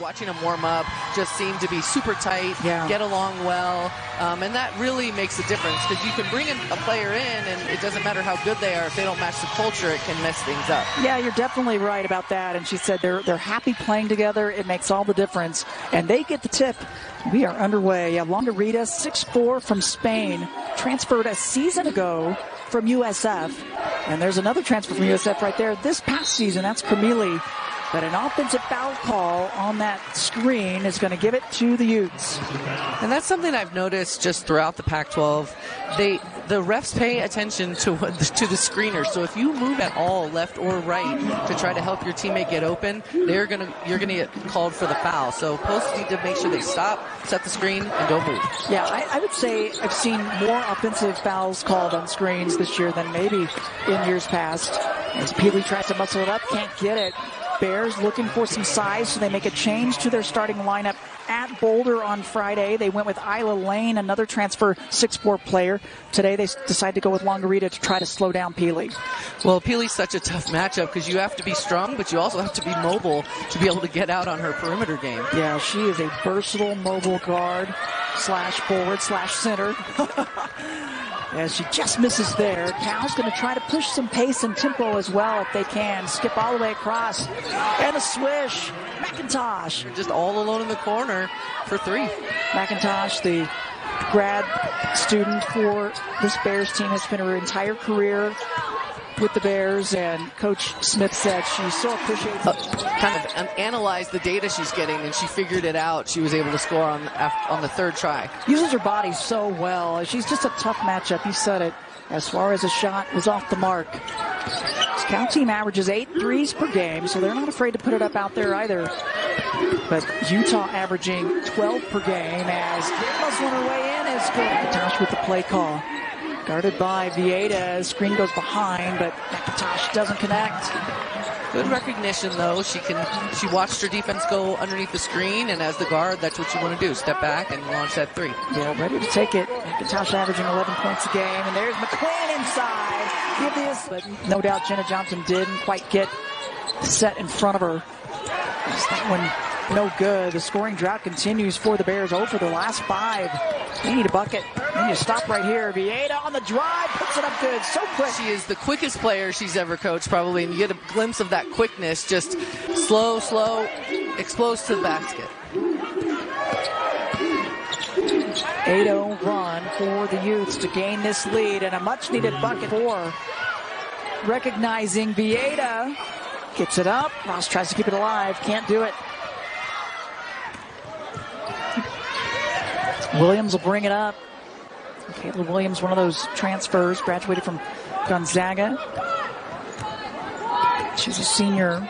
Watching them warm up just seem to be super tight, get along well, and that really makes a difference because you can bring a player in and it doesn't matter how good they are. If they don't match the culture, it can mess things up. Yeah, you're definitely right about that. And she said they're happy playing together. It makes all the difference. And they get the tip. We are underway. Longarita, 6'4" from Spain, transferred a season ago from USF. And there's another transfer from USF right there this past season. That's Camille. But an offensive foul call on that screen is going to give it to the Utes. And that's something I've noticed just throughout the Pac-12. The refs pay attention to the screener. So if you move at all left or right to try to help your teammate get open, you're gonna get called for the foul. So posts need to make sure they stop, set the screen, and don't move. Yeah, I would say I've seen more offensive fouls called on screens this year than maybe in years past. As Peely tries to muscle it up, can't get it. Bears looking for some size, so they make a change to their starting lineup at Boulder on Friday. They went with Isla Lane, another transfer 6'4" player. Today they decide to go with Longarita to try to slow down Peely. Well, Peely's such a tough matchup because you have to be strong, but you also have to be mobile to be able to get out on her perimeter game. Yeah, she is a versatile mobile guard / forward / center. As she just misses there. Cal's going to try to push some pace and tempo as well if they can. Skip all the way across. And a swish. McIntosh. You're just all alone in the corner for three. McIntosh, the grad student for this Bears team, has spent her entire career with the Bears, and Coach Smith said she so appreciates kind of analyzed the data she's getting, and she figured it out. She was able to score on the third try. Uses her body so well. She's just a tough matchup. You said it. As far as a shot was off the mark. This Cal team averages 8 threes per game, so they're not afraid to put it up out there either. But Utah averaging 12 per game as muscling her way in is good. McIntosh with the play call. Guarded by Vieira. Screen goes behind, but McIntosh doesn't connect. Good recognition, though. She watched her defense go underneath the screen, and as the guard, that's what you want to do. Step back and launch that three. Yeah, ready to take it. McIntosh averaging 11 points a game, and there's McQueen inside. But no doubt Jenna Johnson didn't quite get set in front of her. That one no good. The scoring drought continues for the Bears. 0 for the last 5. They need a bucket. They need to stop right here. Vieira on the drive, puts it up good. So quick. She is the quickest player she's ever coached, probably, and you get a glimpse of that quickness. Just slow, explodes to the basket. 8-0 run for the Utes to gain this lead, and a much-needed bucket for recognizing Vieira. Gets it up. Ross tries to keep it alive. Can't do it. Williams will bring it up. Kayla Williams, one of those transfers, graduated from Gonzaga. She's a senior.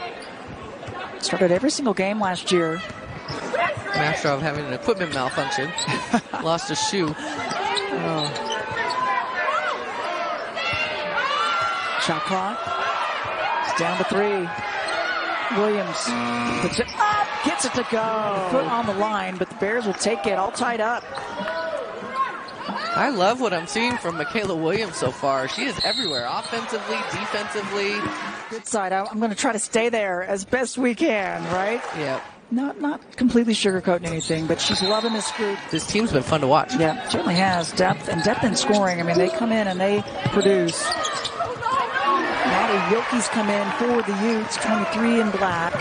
Started every single game last year. After of having an equipment malfunction. Lost a shoe. Shot clock. It's down to 3. Williams puts it up, gets it to go. Foot on the line, but the Bears will take it all tied up. I love what I'm seeing from Michaela Williams so far. She is everywhere, offensively, defensively. Good side. I'm going to try to stay there as best we can, right? Yeah. Not completely sugarcoating anything, but she's loving this group. This team's been fun to watch. Yeah, certainly has. Depth in scoring. I mean, they come in and they produce. Maddie Wilkie's come in for the Utes, 23 in black.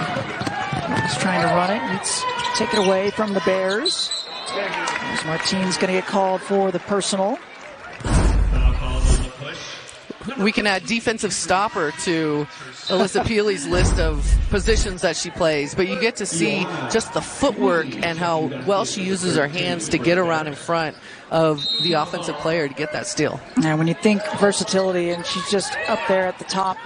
He's trying to run it. Utes take it away from the Bears. As Martine's going to get called for the personal. We can add defensive stopper to Alyssa Peely's list of positions that she plays, but you get to see just the footwork and how well she uses her hands to get around in front of the offensive player to get that steal. Now, when you think versatility, and she's just up there at the top,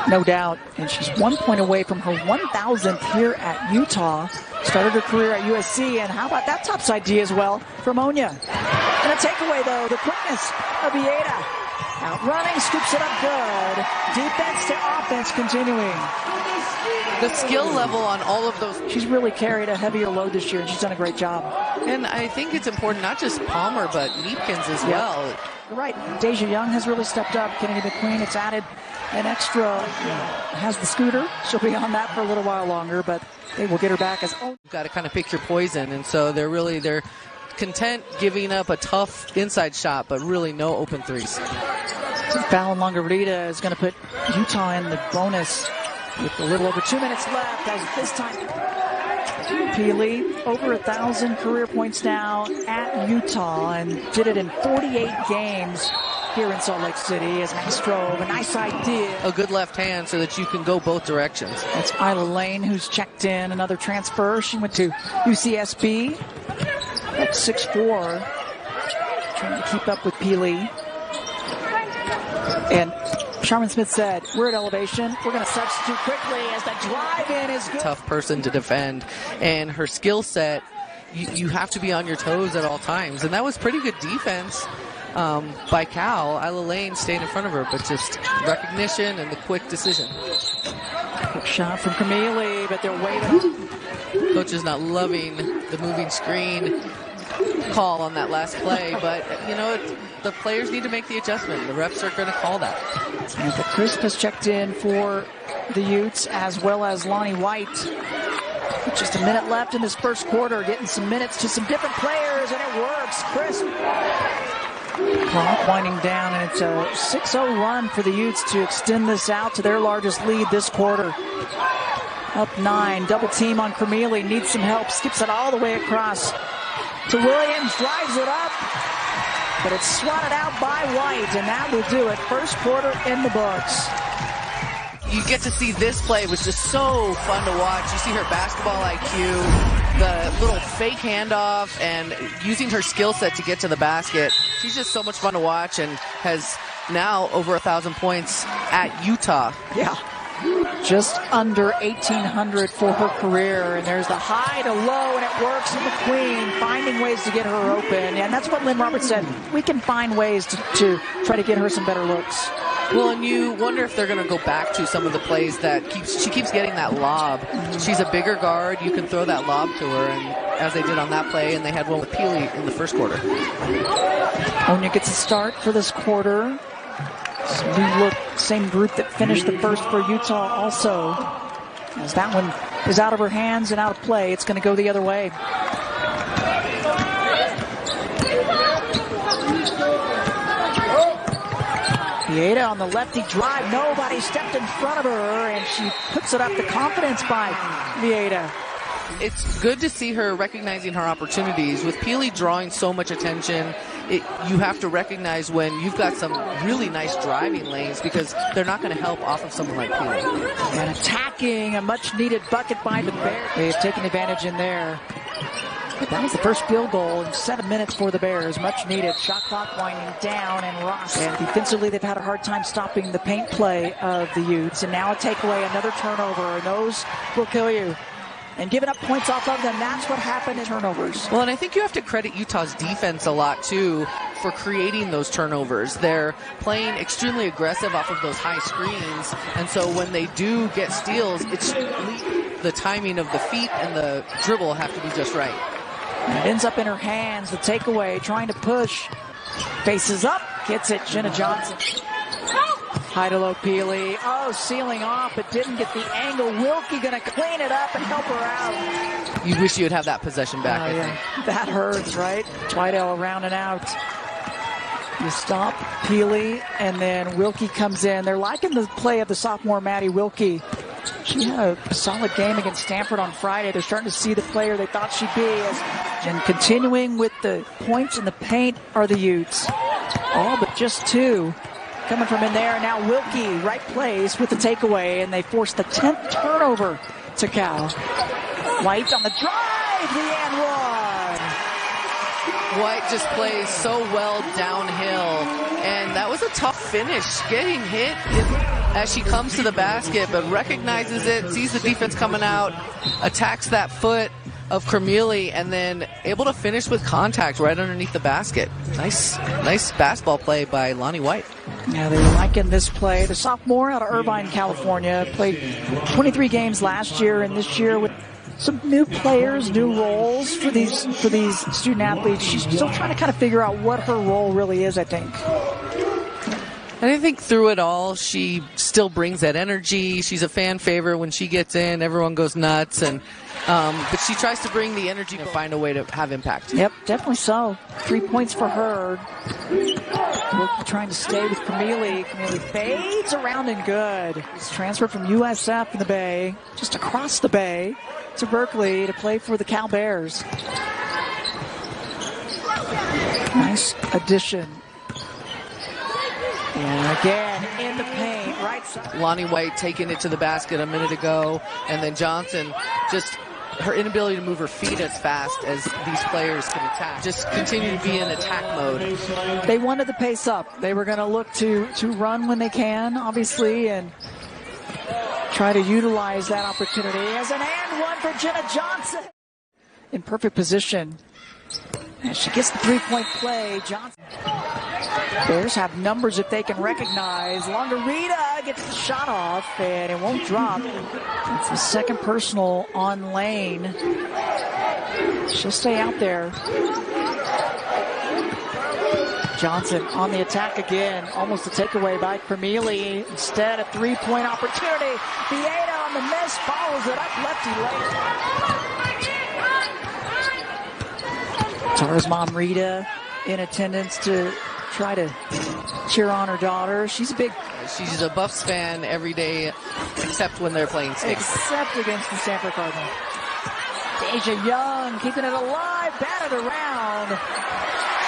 no doubt, and she's 1 point away from her 1,000th here at Utah. Started her career at USC, and how about that topside D as well from Onya? And a takeaway, though, the quickness of Vieira. Out running, scoops it up good. Defense to offense continuing. The skill level on all of those. She's really carried a heavier load this year, and she's done a great job. And I think it's important, not just Palmer, but Neepkins as well. You're right. Deja Young has really stepped up. Kennedy McQueen, it's added an extra, has the scooter. She'll be on that for a little while longer, but they will get her back as own. You've got to kind of pick your poison, and so they're content giving up a tough inside shot, but really no open threes. Foul on Longarita is going to put Utah in the bonus with a little over 2 minutes left. As this time, Peely over 1,000 career points now at Utah, and did it in 48 games here in Salt Lake City as Maestro. A nice idea. A good left hand so that you can go both directions. That's Isla Lane, who's checked in. Another transfer. She went to UCSB. Up 6'4", trying to keep up with Peely. And Sharman Smith said, we're at elevation. We're going to substitute quickly as the drive-in is good. Tough person to defend. And her skill set, you have to be on your toes at all times. And that was pretty good defense by Cal. Isla Lane stayed in front of her, but just recognition and the quick decision. Quick shot from Camille, but they're waiting. Coach is not loving the moving screen call on that last play, but the players need to make the adjustment. The refs are going to call that. And Crisp has checked in for the Utes, as well as Lonnie White. Just a minute left in this first quarter, getting some minutes to some different players, and it works. Crisp. Clock winding down, and it's a 6-0 run for the Utes to extend this out to their largest lead this quarter. Up 9, double team on Camille, needs some help, skips it all the way across to Williams, drives it up, but it's swatted out by White, and that will do it. First quarter in the books. You get to see this play. It was just so fun to watch. You see her basketball IQ, the little fake handoff, and using her skill set to get to the basket. She's just so much fun to watch and has now over 1,000 points at Utah. Yeah. Just under 1,800 for her career, and there's the high to low, and it works. And McQueen finding ways to get her open, and that's what Lynn Roberts said. We can find ways to try to get her some better looks. Well, and you wonder if they're going to go back to some of the plays that she keeps getting that lob. She's a bigger guard. You can throw that lob to her, and as they did on that play, and they had one with Peely in the first quarter. Onya gets a start for this quarter. New look, same group that finished the first for Utah also. As that one is out of her hands and out of play, it's going to go the other way. Vieira on the lefty drive. Nobody stepped in front of her, and she puts it up. The confidence by Vieira. It's good to see her recognizing her opportunities. With Peely drawing so much attention, you have to recognize when you've got some really nice driving lanes, because they're not going to help off of someone like Peely. And attacking a much-needed bucket by the Bears. They've taken advantage in there. That was the first field goal in 7 minutes for the Bears. Much needed. Shot clock winding down, and Ross. And defensively, they've had a hard time stopping the paint play of the Utes. And now a takeaway, another turnover, and those will kill you. And giving up points off of them, that's what happened in turnovers. Well, and I think you have to credit Utah's defense a lot, too, for creating those turnovers. They're playing extremely aggressive off of those high screens, and so when they do get steals, it's the timing of the feet and the dribble have to be just right. And it ends up in her hands, the takeaway, trying to push. Faces up, gets it, Jenna Johnson. High to low Peely. Oh, sealing off, but didn't get the angle. Wilkie going to clean it up and help her out. You wish you would have that possession back, I think. That hurts, right? Twidell around and out. You stop Peely, and then Wilkie comes in. They're liking the play of the sophomore Maddie Wilkie. She had a solid game against Stanford on Friday. They're starting to see the player they thought she'd be. And continuing with the points in the paint are the Utes. All but just 2. Coming from in there, now Wilkie, right place with the takeaway, and they force the 10th turnover to Cal. White on the drive, the and one. White just plays so well downhill, and that was a tough finish. Getting hit as she comes to the basket, but recognizes it, sees the defense coming out, attacks that foot of Cormili, and then able to finish with contact right underneath the basket. Nice basketball play by Lonnie White. Yeah, they were liking this play. The sophomore out of Irvine, California, played 23 games last year, and this year with some new players, new roles for these student athletes. She's still trying to kind of figure out what her role really is, I think. And I think through it all, she still brings that energy. She's a fan favorite. When she gets in, everyone goes nuts. And but she tries to bring the energy to find a way to have impact. Yep, definitely so. 3 points for her. Wilkie trying to stay with Camille. Camille fades around and good. She's transferred from USF in the Bay, just across the Bay, to Berkeley to play for the Cal Bears. Nice addition. And again, in the paint, right side. Lonnie White taking it to the basket a minute ago, and then Johnson, just her inability to move her feet as fast as these players can attack. Just continue to be in attack mode. They wanted the pace up. They were going to look to run when they can, obviously, and try to utilize that opportunity. As an and one for Jenna Johnson. In perfect position. As she gets the three-point play, Johnson. Bears have numbers if they can recognize. Longarita gets the shot off, and it won't drop. It's the second personal on Lane. She'll stay out there. Johnson on the attack again. Almost a takeaway by Camille. Instead, a three-point opportunity. Vieira on the miss, follows it up, lefty lane. Tara's mom, Rita, in attendance to try to cheer on her daughter. She's a Buffs fan every day, except when they're playing state. Except against the Stanford Cardinals. Deja Young keeping it alive, batted around.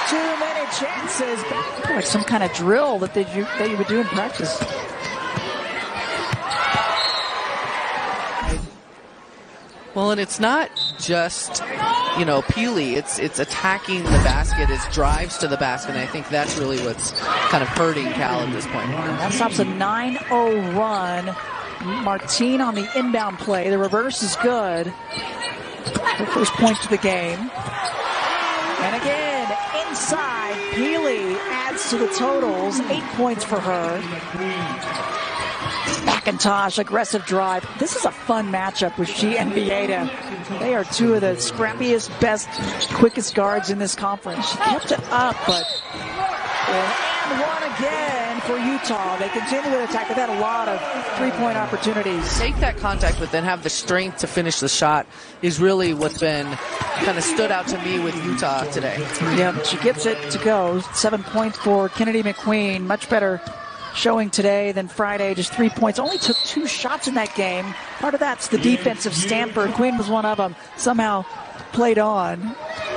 Too many chances. Like some kind of drill that you would do in practice. Well, and it's not just, Peely. It's attacking the basket. It's drives to the basket. And I think that's really what's kind of hurting Cal at this point. That stops a 9-0 run. Martine on the inbound play. The reverse is good. Her first point to the game. And again, inside, Peely adds to the totals. 8 points for her. McIntosh, aggressive drive. This is a fun matchup with she and Vieira. They are two of the scrappiest, best, quickest guards in this conference. She kept it up, but and one again for Utah. They continue to attack. They've had a lot of three-point opportunities. Take that contact, but then have the strength to finish the shot is really what's been kind of stood out to me with Utah today. Yeah, she gets it to go. 7 points for Kennady McQueen. Much better showing today than Friday. Just 3 points. Only took 2 shots in that game. Part of that's the defense of Stanford. Queen was one of them. Somehow played on.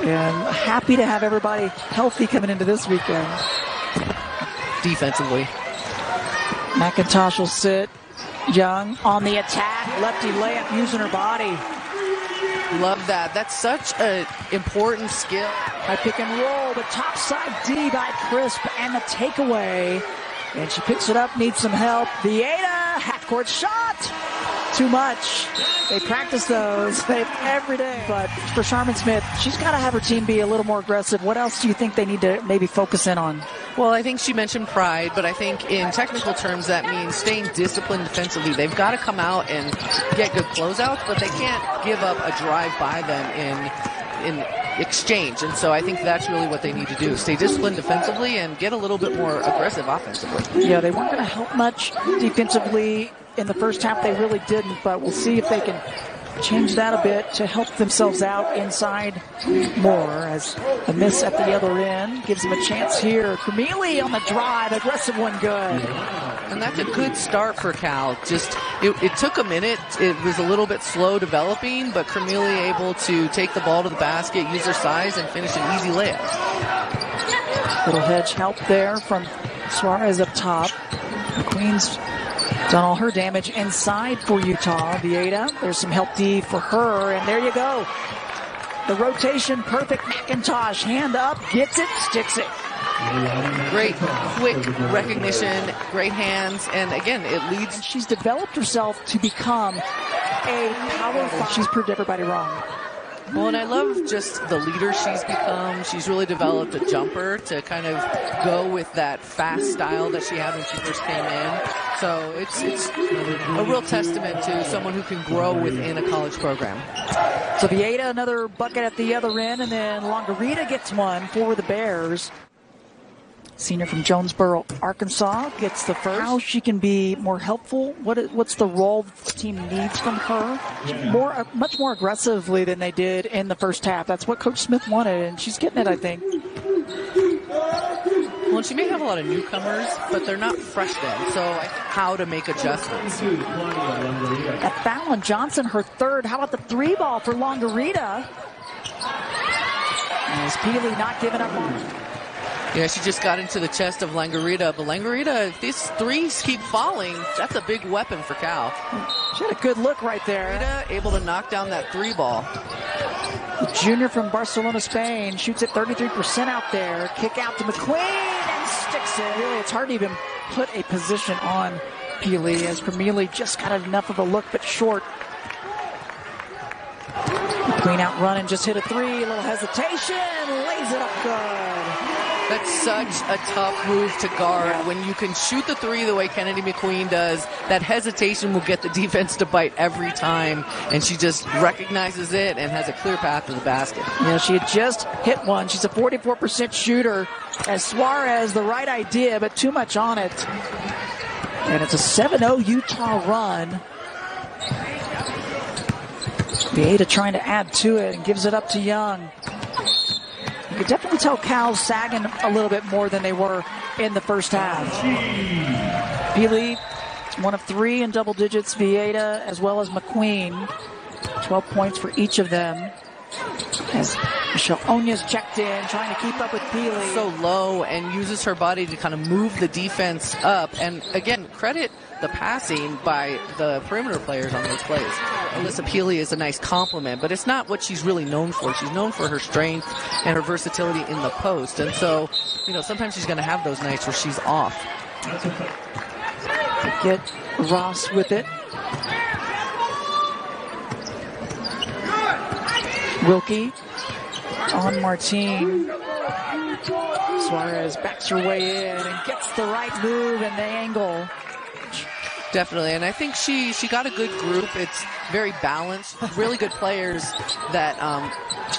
And happy to have everybody healthy coming into this weekend. Defensively. McIntosh will sit. Young on the attack. Lefty layup using her body. Love that. That's such an important skill. High pick and roll. The top side D by Crisp and the takeaway. And she picks it up, needs some help. Vieira, half-court shot. Too much. They practice those every day. But for Sharman Smith, she's got to have her team be a little more aggressive. What else do you think they need to maybe focus in on? Well, I think she mentioned pride, but I think in technical terms that means staying disciplined defensively. They've got to come out and get good closeouts, but they can't give up a drive by them in exchange. And so I think that's really what they need to do. Stay disciplined defensively and get a little bit more aggressive offensively. Yeah, they weren't going to help much defensively in the first half. They really didn't, but we'll see if they can change that a bit to help themselves out inside more, as a miss at the other end gives them a chance here. Camille on the drive, aggressive one, good. And that's a good start for Cal. Just it took a minute. It was a little bit slow developing, but Camille able to take the ball to the basket, use her size, and finish an easy layup. Little hedge help there from Suarez up top. Queen's done all her damage inside for Utah. Vieira, there's some help D for her, and there you go. The rotation, perfect. McIntosh, hand up, gets it, sticks it. Great, quick recognition, great hands, and again, it leads. She's developed herself to become a powerful. She's proved everybody wrong. Well, and I love just the leader she's become. She's really developed a jumper to kind of go with that fast style that she had when she first came in. So it's a real testament to someone who can grow within a college program. So Vieira, another bucket at the other end, and then Longarita gets one for the Bears. Senior from Jonesboro, Arkansas, gets the first. How she can be more helpful? What's the role the team needs from her? Much more aggressively than they did in the first half. That's what Coach Smith wanted, and she's getting it, I think. Well, she may have a lot of newcomers, but they're not freshmen, so how to make adjustments. A foul on Johnson, her third. How about the three ball for Longarita? As Peely not giving up on it. Yeah, she just got into the chest of Longarita, but Longarita, if these threes keep falling, that's a big weapon for Cal. She had a good look right there. Longarita able to knock down that three ball. The junior from Barcelona, Spain, shoots at 33% out there. Kick out to McQueen and sticks it. Really, it's hard to even put a position on Peely, as Camille just got enough of a look, but short. McQueen out running, just hit a three, a little hesitation, lays it up good. That's such a tough move to guard. When you can shoot the three the way Kennady McQueen does, that hesitation will get the defense to bite every time, and she just recognizes it and has a clear path to the basket. Yeah, she had just hit one. She's a 44% shooter. As Suarez, the right idea, but too much on it. And it's a 7-0 Utah run. Vieira trying to add to it and gives it up to Young. You can definitely tell Cal's sagging a little bit more than they were in the first half. Peely, one of three in double digits. Vieira as well as McQueen. 12 points for each of them. As Michelle Onya's checked in, trying to keep up with Peely. So low and uses her body to kind of move the defense up. And again, credit the passing by the perimeter players on those plays. Alyssa Peely is a nice compliment, but it's not what she's really known for. She's known for her strength and her versatility in the post. And so, sometimes she's going to have those nights where she's off. Get Ross with it. Wilkie on Martine. Suarez backs her way in and gets the right move and the angle. Definitely, and I think she got a good group. It's very balanced, really good players that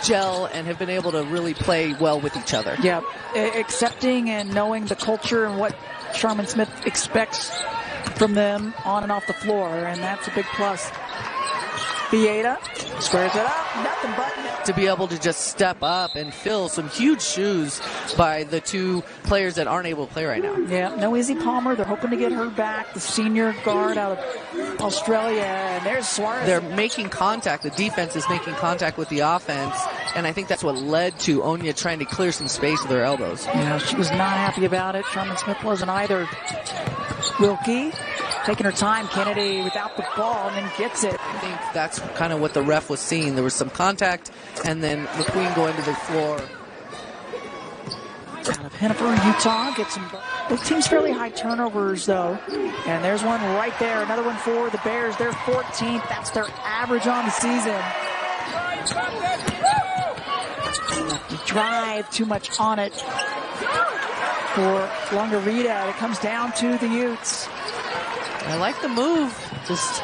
gel and have been able to really play well with each other. Yeah, accepting and knowing the culture and what Sharman Smith expects from them on and off the floor, and that's a big plus. Vieira squares it up, nothing but net. To be able to just step up and fill some huge shoes by the two players that aren't able to play right now. Yeah, no Izzy Palmer. They're hoping to get her back, the senior guard out of Australia. And there's Suarez. They're making contact. The defense is making contact with the offense. And I think that's what led to Onya trying to clear some space with her elbows. Yeah, she was not happy about it. Sharman Smith wasn't either. Wilkie taking her time. Kennedy without the ball and then gets it. I think that's kind of what the ref was seeing. There was some contact and then McQueen going to the floor. Out of Hennifer, Utah gets some. Both teams fairly high turnovers though. And there's one right there. Another one for the Bears. They're 14th. That's their average on the season. Drive too much on it for Longarita. It comes down to the Utes. I like the move. Just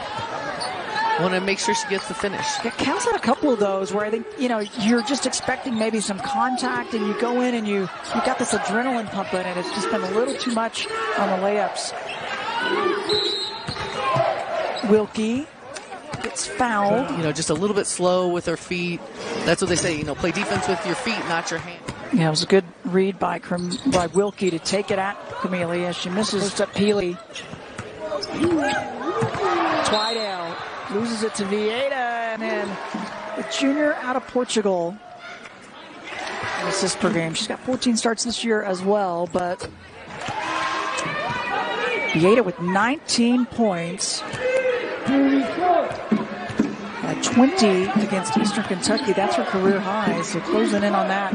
want to make sure she gets the finish. Yeah, Cal's had a couple of those where I think, you're just expecting maybe some contact and you go in and you got this adrenaline pumping and it's just been a little too much on the layups. Wilkie gets fouled. Just a little bit slow with her feet. That's what they say, play defense with your feet, not your hands. Yeah, it was a good read by Wilkie to take it at Camille as she misses to Peely. Twydale loses it to Vieira, and then the junior out of Portugal. Assists per game. She's got 14 starts this year as well, but Vieira with 19 points. At 20 against Eastern Kentucky. That's her career high, so closing in on that.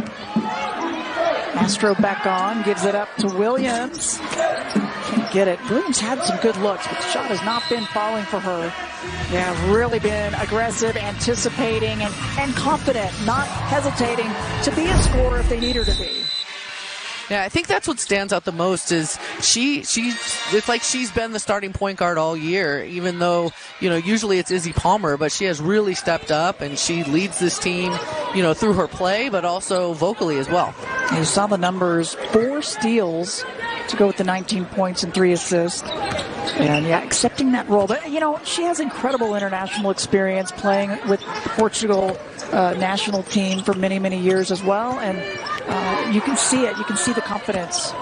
Mastro back on, gives it up to Williams. Can't get it. Williams had some good looks, but the shot has not been falling for her. Yeah, really been aggressive, anticipating, and confident, not hesitating to be a scorer if they need her to be. Yeah, I think that's what stands out the most is it's like she's been the starting point guard all year, even though, usually it's Izzy Palmer, but she has really stepped up and she leads this team, through her play, but also vocally as well. You saw the numbers, 4 steals to go with the 19 points and 3 assists. And yeah, accepting that role. But, you know, she has incredible international experience playing with the Portugal national team for many, many years as well. And you can see it. You can see the confidence.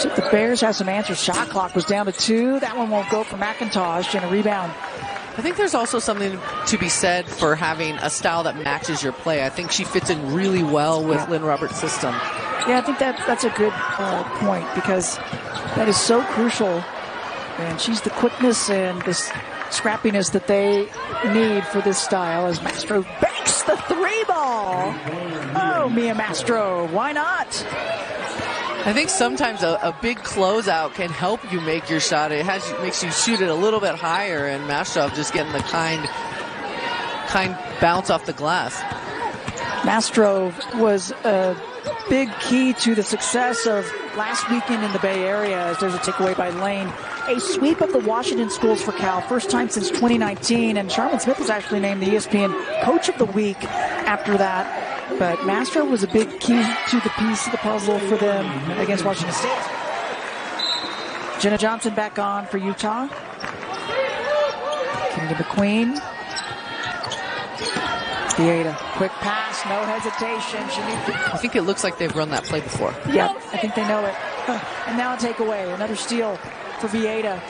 So the Bears have some answers. Shot clock was down to 2. That one won't go for McIntosh, and a rebound. I think there's also something to be said for having a style that matches your play. I think she fits in really well with Lynn Roberts' system. Yeah, I think that's a good point, because that is so crucial. And she's the quickness and the scrappiness that they need for this style, as Mastro banks the 3-ball. Oh, Mia Mastro, why not? I think sometimes a big closeout can help you make your shot. It makes you shoot it a little bit higher, and Mastrov just getting the kind bounce off the glass. Mastrov was a big key to the success of last weekend in the Bay Area, as there's a takeaway by Lane. A sweep of the Washington schools for Cal, first time since 2019, and Charmin Smith was actually named the ESPN Coach of the Week after that. But Mastrov was a big key to the piece of the puzzle for them against Washington State. Jenna Johnson back on for Utah. Kennedy McQueen. Vieira, quick pass, no hesitation. I think it looks like they've run that play before. Yeah, I think they know it. And now a takeaway, another steal for Vieira.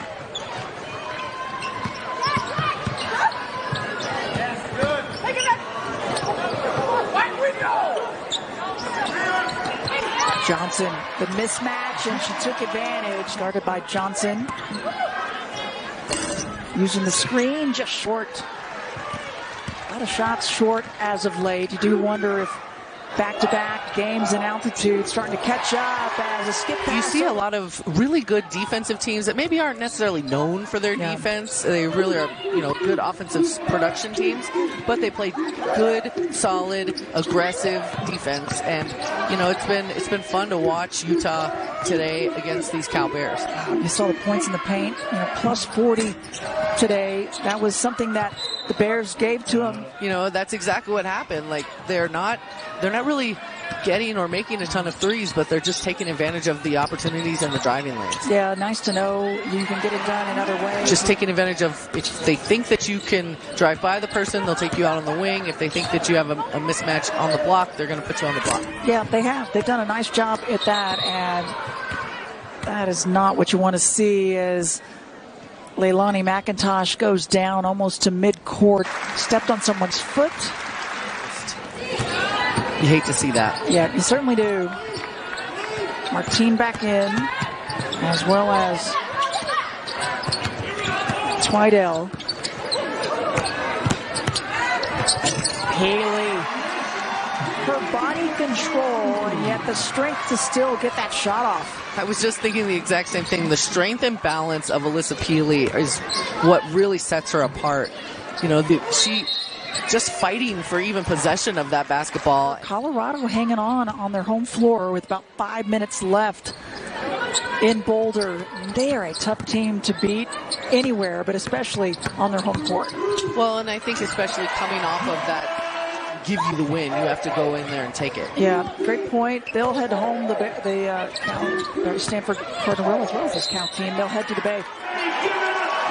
Johnson, the mismatch, and she took advantage. Started by Johnson. Using the screen, just short. A lot of shots short as of late. You do wonder if back-to-back games in altitude starting to catch up as a skip pass. You see a lot of really good defensive teams that maybe aren't necessarily known for their defense. They really are, good offensive production teams, but they play good, solid, aggressive defense. And, it's been fun to watch Utah today against these Cal Bears. You saw the points in the paint, plus 40 today. That was something that the Bears gave to them. That's exactly what happened. Like, they're not really getting or making a ton of threes, but they're just taking advantage of the opportunities and the driving lanes. Yeah, nice to know you can get it done in other ways. Just taking advantage of, if they think that you can drive by the person, they'll take you out on the wing. If they think that you have a mismatch on the block, they're going to put you on the block. Yeah, they have. They've done a nice job at that, and that is not what you want to see as Leilani McIntosh goes down almost to midcourt, stepped on someone's foot. You hate to see that. Yeah, you certainly do. Martine back in, as well as Twidell. Haley. Her body control, and yet the strength to still get that shot off. I was just thinking the exact same thing. The strength and balance of Alyssa Peely is what really sets her apart. She just fighting for even possession of that basketball. Colorado hanging on their home floor with about 5 minutes left in Boulder. They are a tough team to beat anywhere, but especially on their home court. Well, and I think especially coming off of that give you the win, you have to go in there and take it. Yeah, great point. They'll head home, the Stanford Cardinal as well as this Cal team. They'll head to the Bay.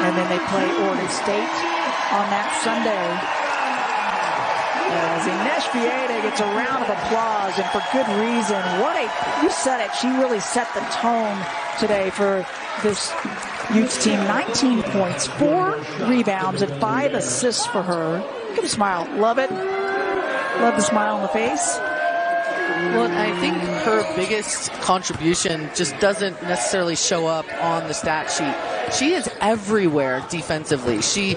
And then they play Oregon State on that Sunday. As Ines Vieira gets a round of applause, and for good reason. You said it, she really set the tone today for this Utes team. 19 points, 4 rebounds, and 5 assists for her. Look at the smile. Love it. Love the smile on the face. Well, I think her biggest contribution just doesn't necessarily show up on the stat sheet. She is everywhere defensively. She'll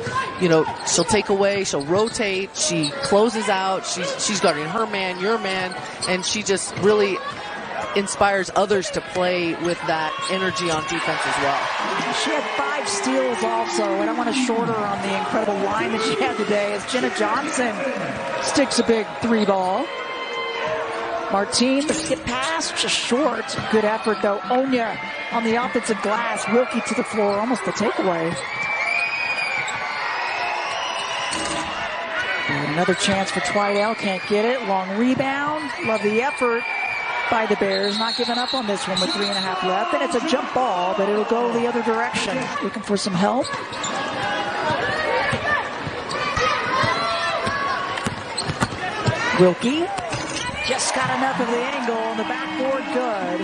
take away, she'll rotate, she closes out, she's guarding her man, your man, and she just really inspires others to play with that energy on defense as well. She had 5 steals also, and I want to short her on the incredible line that she had today as Jenna Johnson sticks a big 3-ball. Martine, the skip pass, just short. Good effort, though. Onya on the offensive glass. Wilkie to the floor, almost the takeaway. And another chance for Twidell. Can't get it. Long rebound. Love the effort. by the Bears. Not giving up on this one with 3.5 left. And it's a jump ball, but it'll go the other direction. Looking for some help. Wilkie just got enough of the angle on the backboard. Good.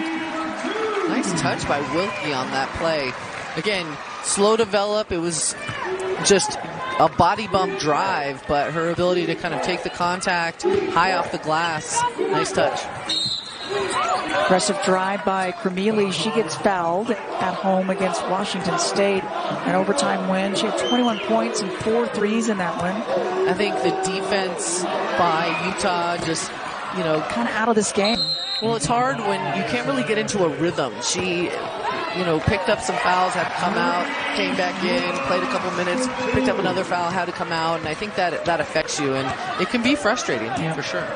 Nice touch by Wilkie on that play. Again, slow develop. It was just a body bump drive, but her ability to kind of take the contact high off the glass. Nice touch. Aggressive drive by Cremeli. She gets fouled at home against Washington State. An overtime win. She had 21 points and 4 threes in that one. I think the defense by Utah just, kind of out of this game. Well, it's hard when you can't really get into a rhythm. She, picked up some fouls, had to come out, came back in, played a couple minutes, picked up another foul, had to come out, and I think that affects you, and it can be frustrating for sure.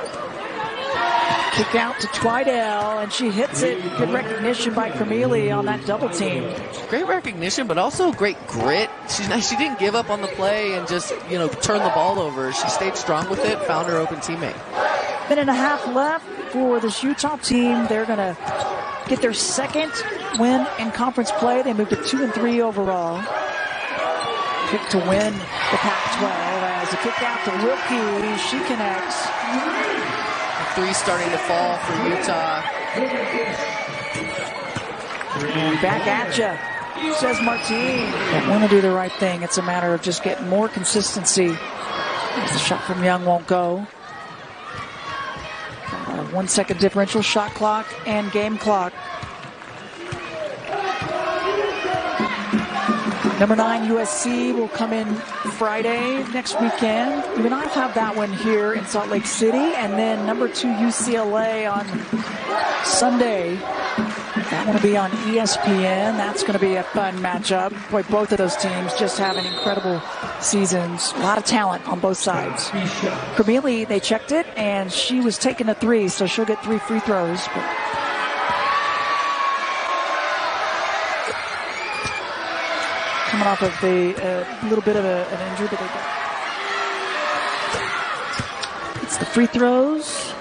Kick out to Twidell, and she hits it. Good recognition by Cremeli on that double team. Great recognition, but also great grit. She didn't give up on the play and just, turn the ball over. She stayed strong with it, found her open teammate. Minute and a half left for this Utah team. They're going to get their second win in conference play. They moved to 2-3 overall. Pick to win the Pac-12 as a kick out to Wilkie. She connects. Three starting to fall for Utah. And back at you, says Martine. They want to do the right thing. It's a matter of just getting more consistency. As the shot from Young won't go. 1 second differential, shot clock and game clock. Number 9 USC will come in Friday next weekend. We will not have that one here in Salt Lake City. And then number 2 UCLA on Sunday. That one will be on ESPN. That's going to be a fun matchup. Boy, both of those teams just having incredible seasons. A lot of talent on both sides. Cremeli, they checked it, and she was taking a 3, so she'll get 3 free throws. But coming off of a little bit of an injury, but it's the free throws.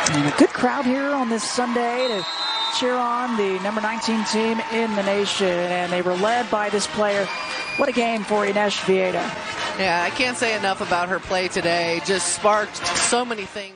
And a good crowd here on this Sunday to cheer on the number 19 team in the nation. And they were led by this player. What a game for Ines Vieira. Yeah, I can't say enough about her play today. Just sparked so many things.